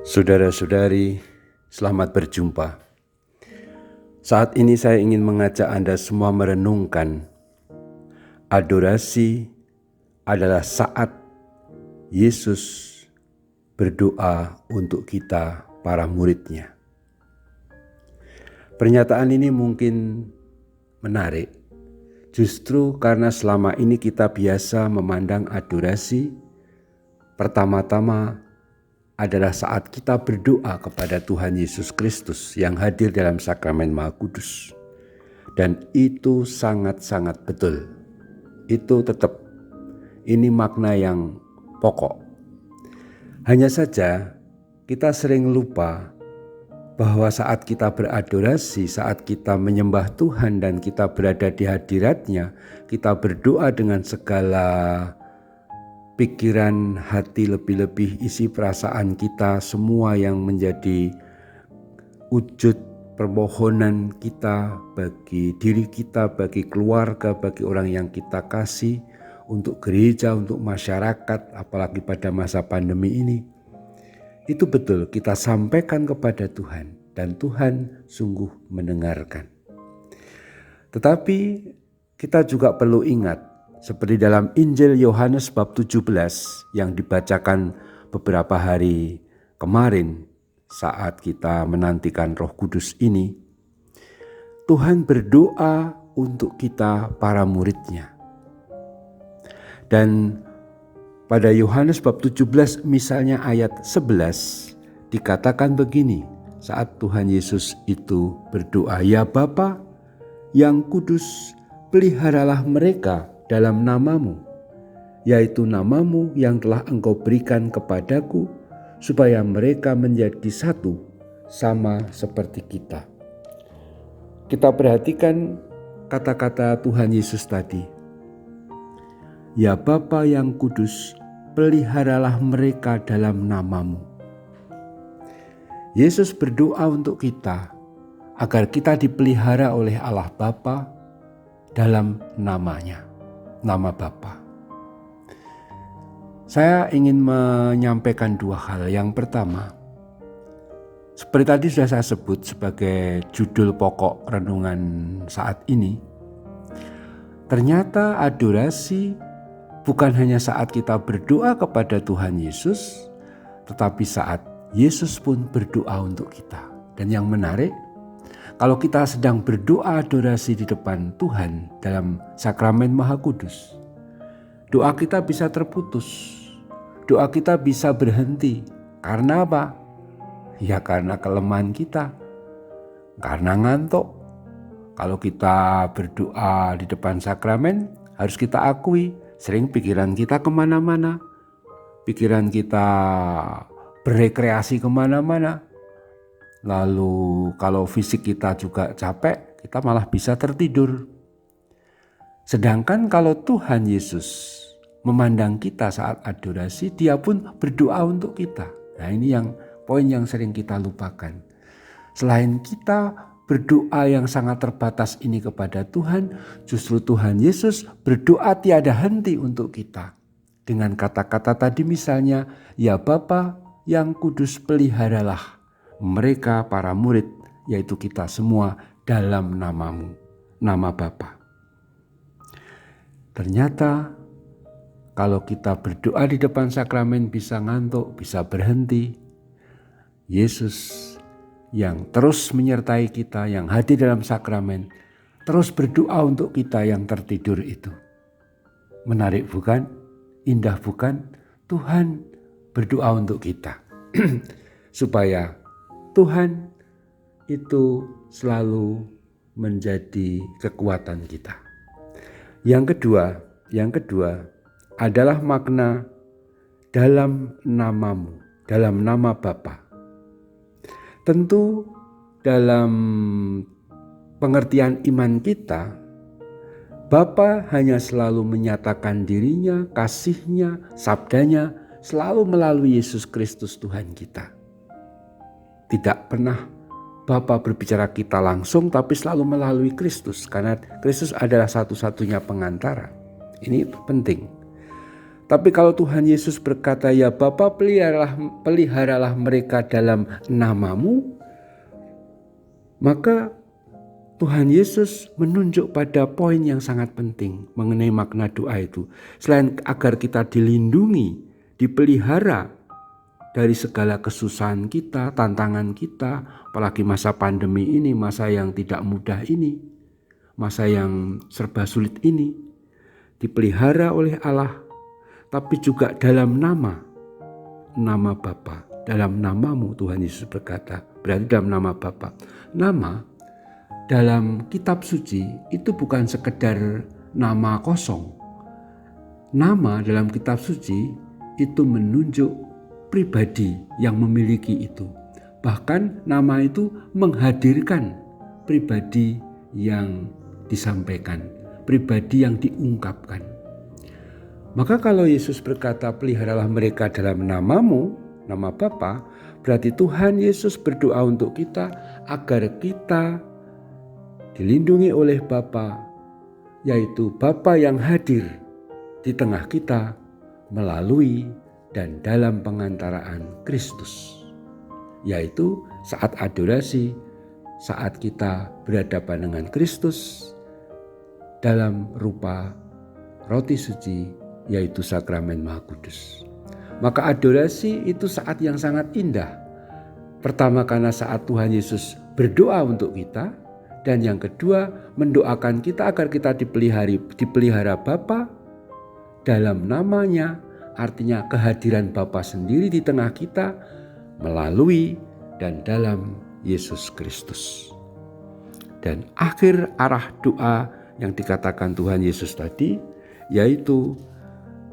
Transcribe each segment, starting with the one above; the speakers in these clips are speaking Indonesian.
Saudara-saudari, selamat berjumpa. Saat ini saya ingin mengajak Anda semua merenungkan adorasi adalah saat Yesus berdoa untuk kita, para murid-Nya. Pernyataan ini mungkin menarik, justru karena selama ini kita biasa memandang adorasi pertama-tama adalah saat kita berdoa kepada Tuhan Yesus Kristus yang hadir dalam sakramen Maha Kudus. Dan itu sangat-sangat betul. Itu tetap, ini makna yang pokok. Hanya saja kita sering lupa bahwa saat kita beradorasi, saat kita menyembah Tuhan dan kita berada di hadirat-Nya, kita berdoa dengan segala pikiran, hati, lebih-lebih isi perasaan kita, semua yang menjadi wujud permohonan kita bagi diri kita, bagi keluarga, bagi orang yang kita kasih, untuk gereja, untuk masyarakat, apalagi pada masa pandemi ini. Itu betul kita sampaikan kepada Tuhan dan Tuhan sungguh mendengarkan. Tetapi kita juga perlu ingat, seperti dalam Injil Yohanes bab 17 yang dibacakan beberapa hari kemarin saat kita menantikan Roh Kudus ini, Tuhan berdoa untuk kita para murid-Nya. Dan pada Yohanes bab 17 misalnya ayat 11 dikatakan begini, saat Tuhan Yesus itu berdoa, "Ya Bapa yang kudus, peliharalah mereka dalam namamu, yaitu namamu yang telah Engkau berikan kepadaku, supaya mereka menjadi satu sama seperti kita." Kita perhatikan kata-kata Tuhan Yesus tadi. "Ya Bapa yang kudus, peliharalah mereka dalam namamu." Yesus berdoa untuk kita agar kita dipelihara oleh Allah Bapa dalam namanya, nama Bapa. Saya ingin menyampaikan dua hal. Yang pertama, seperti tadi sudah saya sebut sebagai judul pokok renungan saat ini, ternyata adorasi bukan hanya saat kita berdoa kepada Tuhan Yesus, tetapi saat Yesus pun berdoa untuk kita. Dan yang menarik, kalau kita sedang berdoa adorasi di depan Tuhan dalam sakramen Maha Kudus, doa kita bisa terputus, doa kita bisa berhenti. Karena apa? Ya karena kelemahan kita, karena ngantuk. Kalau kita berdoa di depan sakramen, harus kita akui, sering pikiran kita kemana-mana, pikiran kita berekreasi kemana-mana. Lalu kalau fisik kita juga capek, kita malah bisa tertidur. Sedangkan kalau Tuhan Yesus memandang kita saat adorasi, Dia pun berdoa untuk kita. Nah, ini yang poin yang sering kita lupakan. Selain kita berdoa yang sangat terbatas ini kepada Tuhan, justru Tuhan Yesus berdoa tiada henti untuk kita. Dengan kata-kata tadi misalnya, "Ya Bapa yang kudus, peliharalah mereka para murid," yaitu kita semua, dalam namamu, nama Bapa. Ternyata kalau kita berdoa di depan sakramen bisa ngantuk, bisa berhenti. Yesus yang terus menyertai kita, yang hadir dalam sakramen, terus berdoa untuk kita yang tertidur itu. Menarik bukan? Indah bukan? Tuhan berdoa untuk kita supaya Tuhan itu selalu menjadi kekuatan kita. Yang kedua adalah makna dalam namamu, dalam nama Bapa. Tentu dalam pengertian iman kita, Bapa hanya selalu menyatakan dirinya, kasih-Nya, sabdanya selalu melalui Yesus Kristus Tuhan kita. Tidak pernah Bapa berbicara kita langsung, tapi selalu melalui Kristus, karena Kristus adalah satu-satunya pengantara. Ini penting. Tapi kalau Tuhan Yesus berkata, ya Bapa, peliharalah mereka dalam namamu, maka Tuhan Yesus menunjuk pada poin yang sangat penting mengenai makna doa itu. Selain agar kita dilindungi, dipelihara dari segala kesusahan kita, tantangan kita, apalagi masa pandemi ini, masa yang tidak mudah ini, masa yang serba sulit ini, dipelihara oleh Allah, tapi juga dalam nama Bapa, dalam namamu Tuhan Yesus berkata, berarti dalam nama Bapa. Nama dalam kitab suci itu bukan sekedar nama kosong. Nama dalam kitab suci itu menunjuk pribadi yang memiliki itu. Bahkan nama itu menghadirkan pribadi yang disampaikan, pribadi yang diungkapkan. Maka kalau Yesus berkata, peliharalah mereka dalam namamu, nama Bapa, berarti Tuhan Yesus berdoa untuk kita agar kita dilindungi oleh Bapa, yaitu Bapa yang hadir di tengah kita melalui dan dalam pengantaraan Kristus, yaitu saat adorasi, saat kita berhadapan dengan Kristus dalam rupa roti suci, yaitu sakramen Maha Kudus. Maka adorasi itu saat yang sangat indah. Pertama, karena saat Tuhan Yesus berdoa untuk kita, dan yang kedua, mendoakan kita agar kita dipelihara Bapa dalam namanya, artinya kehadiran Bapa sendiri di tengah kita melalui dan dalam Yesus Kristus. Dan akhir arah doa yang dikatakan Tuhan Yesus tadi, yaitu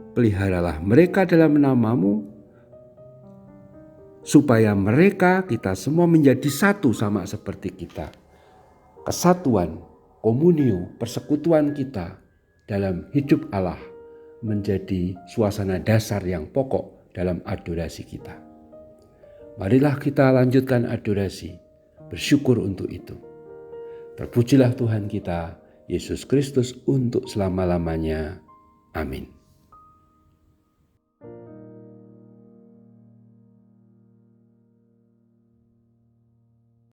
peliharalah mereka dalam namamu, supaya mereka, kita semua menjadi satu sama seperti kita. Kesatuan, komunio, persekutuan kita dalam hidup Allah menjadi suasana dasar yang pokok dalam adorasi kita. Marilah kita lanjutkan adorasi, bersyukur untuk itu. Terpujilah Tuhan kita, Yesus Kristus, untuk selama-lamanya. Amin.